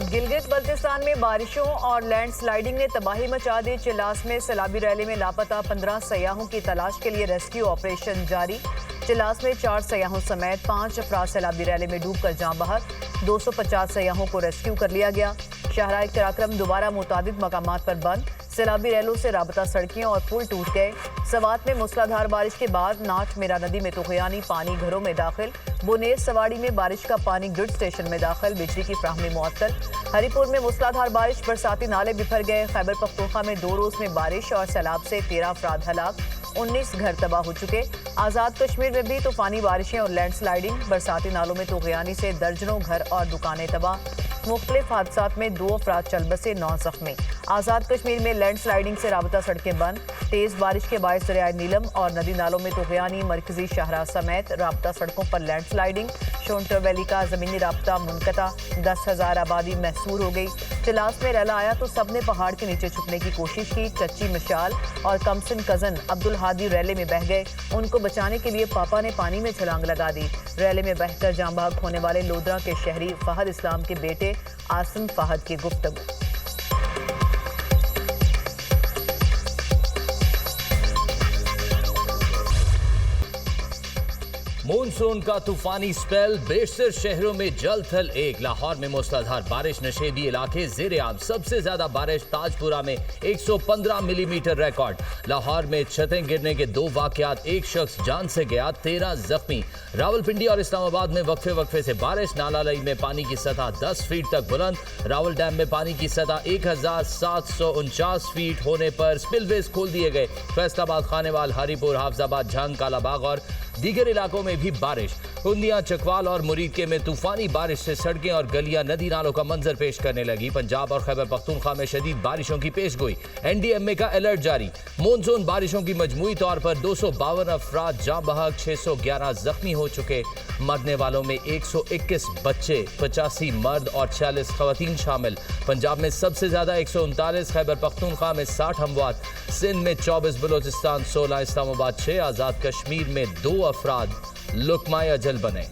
गिलगित बल्तिस्तान में बारिशों और लैंडस्लाइडिंग ने तबाही मचा दी। चिल्लास में सैलाबी रैली में लापता 15 सयाहों की तलाश के लिए रेस्क्यू ऑपरेशन जारी। चिल्लास में 4 सयाहों समेत 5 अफराद सैलाबी रैली में डूबकर जाँ बहक। 250 सयाहों को रेस्क्यू कर लिया गया। शाहराह कराक्रम दोबारा मुतादिद मकामात पर बंद। सैलाबी रैलों से राबता सड़कें और पुल टूट गए। सवात में मूसलाधार बारिश के बाद नाट मेरा नदी में तुगयानी पानी घरों में दाखिल। बुनेर सवाड़ी में बारिश का पानी ग्रिड स्टेशन में दाखिल। बिजली की फ्राहमी मुअत्तल। हरीपुर में मूसलाधार बारिश, बरसाती नाले बिफर गए। खैबर पख्तूनख्वा में 2 रोज में बारिश और सैलाब से 13 अफराद हलाक, 19 घर तबाह हो चुके। आज़ाद कश्मीर में भी तूफानी बारिशें और लैंडस्लाइडिंग। बरसाती नालों में तुगयानी से दर्जनों घर और दुकानें तबाह। मुख्तलिफ हादसात में 2 अफराद चल बसे, 9 जख्मी। आज़ाद कश्मीर में लैंडस्लाइडिंग से राबता सड़कें बंद। तेज बारिश के बायस दरियाए नीलम और नदी नालों में तुगयानी। मरकजी शाहराह समेत राबता सड़कों पर लैंडस्लाइडिंग। शोन्टर वैली का जमीनी राबता मुनक़ता। 10,000 आबादी महसूर हो गई। चिल्लास में रैला आया तो सबने पहाड़ के नीचे छुपने की कोशिश की। चच्ची मिशाल और कमसिन कजन अब्दुल हादी रैले में बह गए। उनको बचाने के लिए पापा ने पानी में छलांग लगा दी। रैले में बहकर जाँ बहक होने वाले लोधरा के शहरी फहद इस्लाम के बेटे आसिम फहद की गुफ्तगू। मानसून का तूफानी स्पेल, बेशतर शहरों में जल थल एक। लाहौर में मूसलाधार बारिश, नशेबी इलाके जेर आब। सबसे ज्यादा बारिश ताजपुरा में 115 मिलीमीटर रिकॉर्ड। लाहौर में छतें गिरने के 2 वाकयात, 1 शख्स जान से गया, 13 जख्मी। रावलपिंडी और इस्लामाबाद में वक्फे वक्फे से बारिश। नालालई में पानी की सतह 10 फीट तक बुलंद। रावल डैम में पानी की सतह 1749 फीट होने पर स्पिलवेज खोल दिए गए। फैसलाबाद, खानेवाल, हरीपुर, हाफजाबाद, झंग, कालाबाग और दीगर इलाकों में भी बारिश। कुंदिया, चकवाल और मुरीद में तूफानी बारिश से सड़कें और गलियां नदी नालों का मंजर पेश करने लगी। पंजाब और खैबर पख्तूनख्वा में शदीद बारिशों की पेशगोई। NDMA का अलर्ट जारी। मानसून बारिशों की मजमूई तौर पर 252 अफराद जाँ बहक, 611 जख्मी हो चुके। मरने वालों में 121 बच्चे, 85 मर्द और 46 खवातीन शामिल। पंजाब में सबसे ज्यादा 139, खैबर पख्तूनख्वा में 60 अमवात, सिंध में 24, बलोचिस्तान 16, इस्लामाबाद 6, आज़ाद कश्मीर में 2 अफराद लुकमाए अजल बने।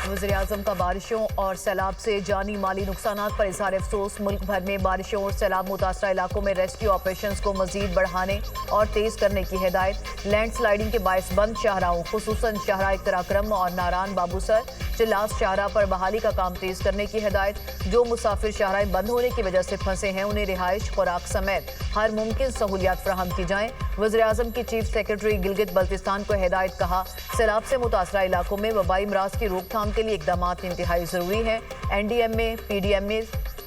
वज़ीर-ए-आज़म का बारिशों और सैलाब से जानी माली नुकसानात पर इज़हार अफसोस। मुल्क भर में बारिशों और सैलाब मुतासरा इलाकों में रेस्क्यू ऑपरेशंस को मजीद बढ़ाने और तेज करने की हिदायत। लैंडस्लाइडिंग के बायस बंद शाहराहों, खुसूसन शाहराह कराक्रम और नारान बाबूसर, चिल्लास शाहराह पर बहाली का काम तेज करने की हिदायत। जो मुसाफिर शाहराह बंद होने की वजह से फंसे हैं, उन्हें रिहाइश, खुराक समेत हर मुमकिन सहूलियात फराहम की जाएं। वज़ीर-ए-आज़म की चीफ सेक्रेटरी गिलगित बल्तिस्तान को हिदायत, कहा सैलाब से मुतासरा इलाकों में वबाई अमराज की रोकथाम के लिए इक़दाम इंतहाई ज़रूरी हैं। NDMA, PDMA,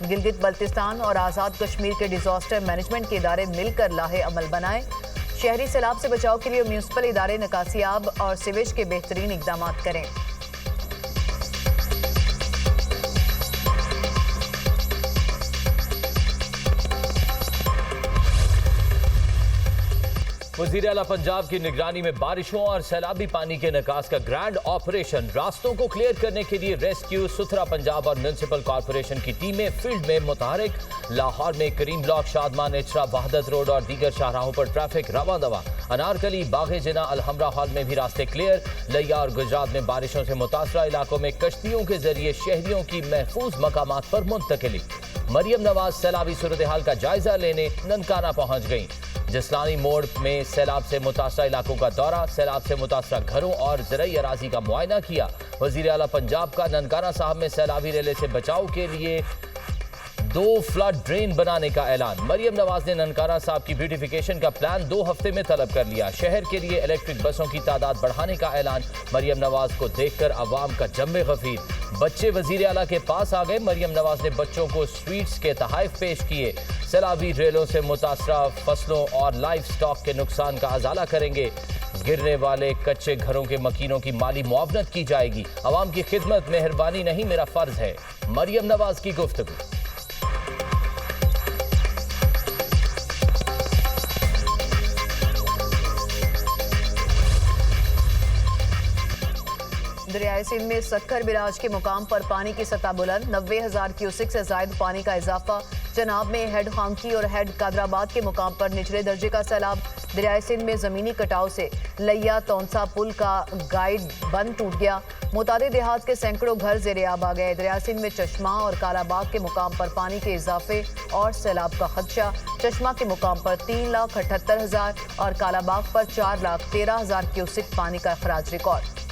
गिलगित बल्तिस्तान और आज़ाद कश्मीर के डिजास्टर मैनेजमेंट के इदारे मिलकर लाहे अमल बनाएं। शहरी सैलाब से बचाव के लिए म्यूनसिपल इदारे निकासियाब और सीवेज के बेहतरीन इक़दाम करें। वज़ीर आला पंजाब की निगरानी में बारिशों और सैलाबी पानी के निकास का ग्रैंड ऑपरेशन। रास्तों को क्लियर करने के लिए रेस्क्यू, सुथरा पंजाब और म्यूनसिपल कॉर्पोरेशन की टीमें फील्ड में मुतहरिक। लाहौर में करीम ब्लॉक, शादमान इचरा, वहदत रोड और दीगर शाहराहों पर ट्रैफिक रवा दवा। अनारकली, बाग़े जिना, अलहमरा हॉल में भी रास्ते क्लियर। लिया और गुजरात में बारिशों से मुतासरा इलाकों में कश्तियों के जरिए शहरियों की महफूज मकामात पर मुंतकिली। मरियम नवाज सैलाबी सूरत हाल का जायजा लेने ननकाना पहुंच गई। जसलानी मोड़ में सैलाब से मुतासरा इलाकों का दौरा, सैलाब से मुतासरा घरों और ज़राई अराजी का मुआयना किया। वज़ीर आला पंजाब का ननकाना साहब में सैलाबी रेले से बचाव के लिए 2 फ्लड ड्रेन बनाने का ऐलान। मरियम नवाज ने ननकाना साहब की ब्यूटिफिकेशन का प्लान 2 हफ्ते में तलब कर लिया। शहर के लिए इलेक्ट्रिक बसों की तादाद बढ़ाने का ऐलान। मरियम नवाज को देखकर अवाम का जम्मे गफीर। बच्चे वज़ीर आला के पास आ गए। मरियम नवाज ने बच्चों को स्वीट्स के तोहफे पेश किए। सैलाबी रेलों से मुतासरा फसलों और लाइफ स्टॉक के नुकसान का अजाला करेंगे। गिरने वाले कच्चे घरों के मकीनों की माली मुआवनत की जाएगी। अवाम की खिदमत मेहरबानी नहीं, मेरा फर्ज है। मरियम नवाज की गुफ्तगू। दरियाए सिंध में सक्खर बिराज के मुकाम पर पानी की सतह बुलंद, 90,000 क्यूसिक से ज्यादा पानी का इजाफा। चनाब में हेड हांकी और हेड कादराबाद के मुकाम पर निचले दर्जे का सैलाब। दरियाए सिंध में जमीनी कटाव से लैया तौंसा पुल का गाइड बंद टूट गया। मुतादिद देहात के सैकड़ों घर ज़ेर-ए-आब आ गए। दरिया सिंध में चश्मा और कालाबाग के मुकाम पर पानी के इजाफे और सैलाब का खदशा। चश्मा के मुकाम पर 3,78,000 और कालाबाग पर 4,13,000 क्यूसिक पानी का अखराज रिकॉर्ड।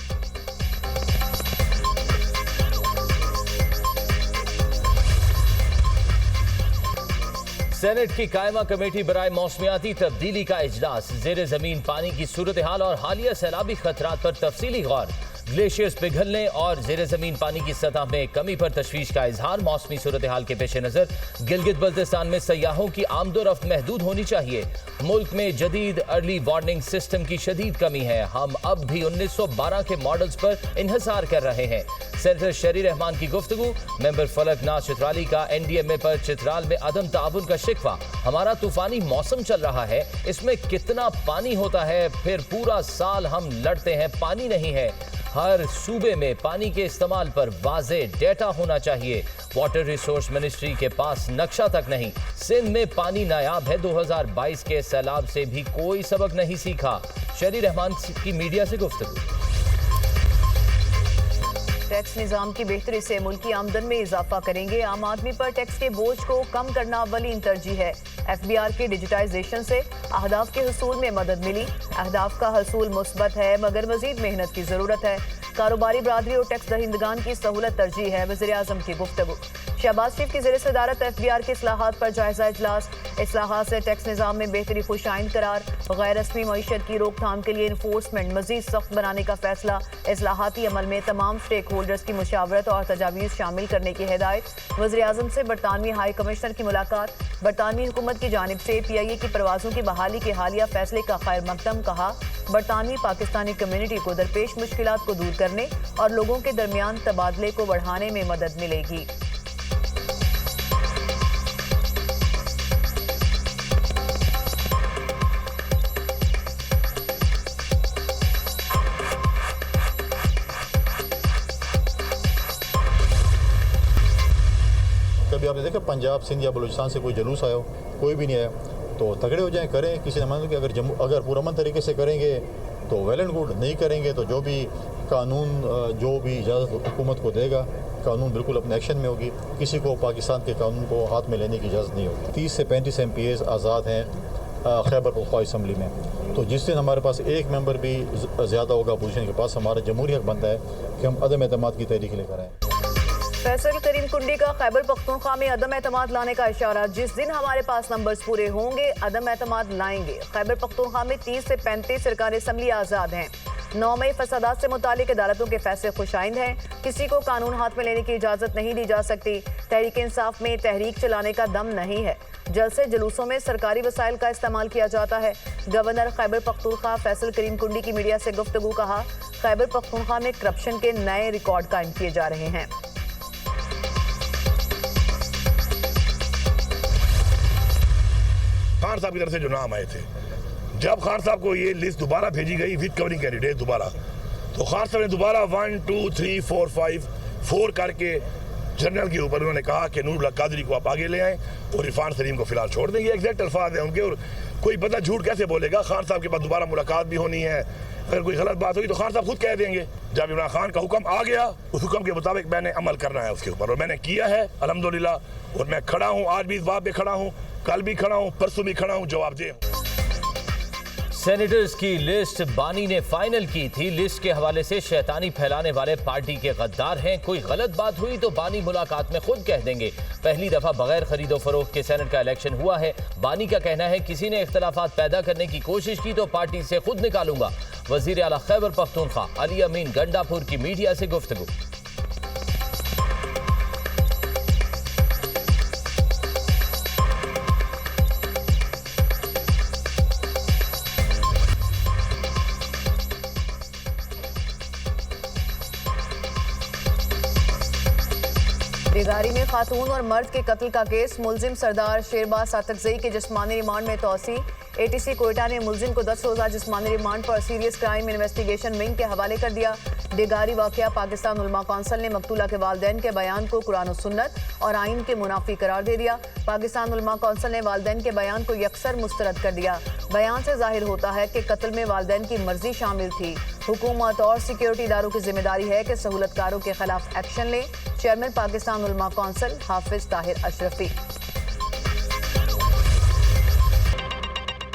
सेनेट की कायमा कमेटी बराए मौसमियाती तब्दीली का इजलास। जेर जमीन पानी की सूरत हाल और हालिया सैलाबी खतरात पर तफसीली गौर। ग्लेशियर्स पिघलने और जेर जमीन पानी की सतह में कमी पर तशवीश का इजहार। मौसमी सूरत हाल के पेश नजर गिलगित बल्तिस्तान में सयाहों की आमदोरफ्त महदूद होनी चाहिए। मुल्क में जदीद अर्ली वार्निंग सिस्टम की शदीद कमी है। हम अब भी 1912 के मॉडल्स पर इन्हिसार कर रहे हैं। सेनेटर शरी रहमान की गुफ्तगू। मेंबर फलक नाज चित्राली का NDMA पर चित्राल में अदम ताउन का शिकवा। हमारा तूफानी मौसम चल रहा है, इसमें कितना पानी होता है, फिर पूरा साल हम लड़ते हैं, पानी नहीं है। हर सूबे में पानी के इस्तेमाल पर वाज़े डेटा होना चाहिए। वाटर रिसोर्स मिनिस्ट्री के पास नक्शा तक नहीं। सिंध में पानी नायाब है। 2022 के सैलाब से भी कोई सबक नहीं सीखा। शरी रहमान की मीडिया से गुफ्तगू। टैक्स निजाम की बेहतरी से मुल्की आमदन में इजाफा करेंगे। आम आदमी पर टैक्स के बोझ को कम करना अव्वलीन तरजीह है। FBR के डिजिटाइजेशन से अहदाफ के हसूल में मदद मिली। अहदाफ का हसूल मुस्बत है मगर मजीद मेहनत की जरूरत है। कारोबारी बरादरी और टैक्स दहिंदगान की सहूलत तरजीह है। वज़ीर आज़म की गुफ्तगू। शहबाज शरीफ की ज़ेर सदारत FBR के इस्लाहात पर जायजा इजलास। इस्लाहात से टैक्स निज़ाम में बेहतरी खुशाइन करार। गैर रस्मी मईशत की रोकथाम के लिए इन्फोर्समेंट मजीद सख्त बनाने का फैसला। इस्लाहाती अमल में तमाम स्टेक होल्डर्स की मुशावरत और तजावीज़ शामिल करने की हिदायत। वज़ीर आज़म से बरतानवी हाई कमिश्नर की मुलाकात। बरतानवी हुकूमत की जानिब से PIA की परवाज़ों की बहाली के हालिया फैसले का खैर मकदम। कहा बरतानवी पाकिस्तानी कम्युनिटी को दरपेश मुश्किलात को दूर करने और लोगों के दरमियान तबादले को बढ़ाने में मदद मिलेगी। कभी आपने देखा पंजाब सिंध या बलूचिस्तान से कोई जुलूस आया हो? कोई भी नहीं आया। तो तगड़े हो जाएं, करें। किसी ने माना कि अगर पुरअमन तरीके से करेंगे तो वेल एंड गुड, नहीं करेंगे तो जो भी कानून जो भी इजाज़त हुकूमत को देगा, कानून बिल्कुल अपने एक्शन में होगी। किसी को पाकिस्तान के कानून को हाथ में लेने की इजाज़त नहीं होगी। 30 से 35 MPAs आज़ाद हैं खैबर पख्तूनख्वा असम्बली में। तो जिस दिन हमारे पास एक मेंबर भी ज़्यादा होगा अपोजिशन के पास, हमारा जमहूरी हक बनता है कि हम अदम एतमाद की तहरीक लेकर आएँ। फैसल करीम कुंडी का खैबर पख्तूनख्वा में अदम एतमाद लाने का इशारा। जिस दिन हमारे पास नंबर्स पूरे होंगे अदम एतमाद लाएंगे। खैबर पख्तूनख्वा में 30 से 35 सरकारी असम्बली आज़ाद हैं। 9 मई फसादात से मुतालिक अदालतों के फैसले खुशाइंद हैं। किसी को कानून हाथ में लेने की इजाज़त नहीं दी जा सकती। तहरीक इंसाफ में तहरीक चलाने का दम नहीं है। जलसे जुलूसों में सरकारी वसाइल का इस्तेमाल किया जाता है। गवर्नर खैबर पख्तूनख्वा फैसल करीम कुंडी की मीडिया से गुफ्तगू। कहा खैबर पख्तूनख्वा में करप्शन के नए रिकॉर्ड कायम किए जा रहे हैं। खान साहब की तरफ से जो नाम आए थे, जब खान साहब को ये लिस्ट दोबारा भेजी गई विद कवरिंग कैंडिडेट दोबारा, तो खान साहब ने दोबारा 1 2 3 4 5 4 करके जनरल के ऊपर उन्होंने कहा कि नूरुल्लाह कादरी को आप आगे ले आएं और इरफान सलीम को फिलहाल छोड़ देंगे। एग्जैक्ट अल्फाज है उनके, और कोई बंदा झूठ कैसे बोलेगा? खान साहब के पास दोबारा मुलाकात भी होनी है। अगर कोई गलत बात होगी तो खान साहब खुद कह देंगे। जब इमरान खान का हुक्म आ गया, उस हुक्म के मुताबिक मैंने अमल करना है उसके ऊपर, और मैंने किया है अल्हम्दुलिल्लाह। और मैं खड़ा हूँ, आज भी इस बात पे खड़ा हूँ, कल भी खड़ा हूँ, परसों भी खड़ा हूँ, जवाबदेह हूँ। सेनेटर्स की लिस्ट बानी ने फाइनल की थी। लिस्ट के हवाले से शैतानी फैलाने वाले पार्टी के गद्दार हैं। कोई गलत बात हुई तो बानी मुलाकात में खुद कह देंगे। पहली दफा बगैर खरीदो फरोख्त के सेनेट का इलेक्शन हुआ है। बानी का कहना है किसी ने इख्तलाफात पैदा करने की कोशिश की तो पार्टी से खुद निकालूंगा। वजीर आला खैबर पख्तूनख्वा अली अमीन गंडापुर की मीडिया से गुफ्तगू। बेगारी में खातून और मर्द के कत्ल का केस। मुलजिम सरदार शेरबाज सातकजई के जिस्मानी रिमांड में तोसी। ATC कोयटा ने मुलजिम को 10 रोजा जिस्मानी रिमांड पर सीरियस क्राइम इन्वेस्टिगेशन विंग के हवाले कर दिया। बेगारी वाकया पाकिस्तान उलमा कौंसिल ने मकतूला के वालिदैन के बयान को कुरान और सुन्नत और आइन के मुनाफी करार दे दिया। पाकिस्तान उलमा कौंसिल ने वालिदैन के बयान को यकसर मुस्तरद कर दिया। बयान से जाहिर होता है कि कत्ल में वालिदैन की मर्जी शामिल थी। हुकूमत और सिक्योरिटी इदारों की जिम्मेदारी है कि सहूलतकारों के खिलाफ एक्शन लें। चेयरमैन पाकिस्तान उलमा कौंसिल हाफिज ताहिर अशरफी।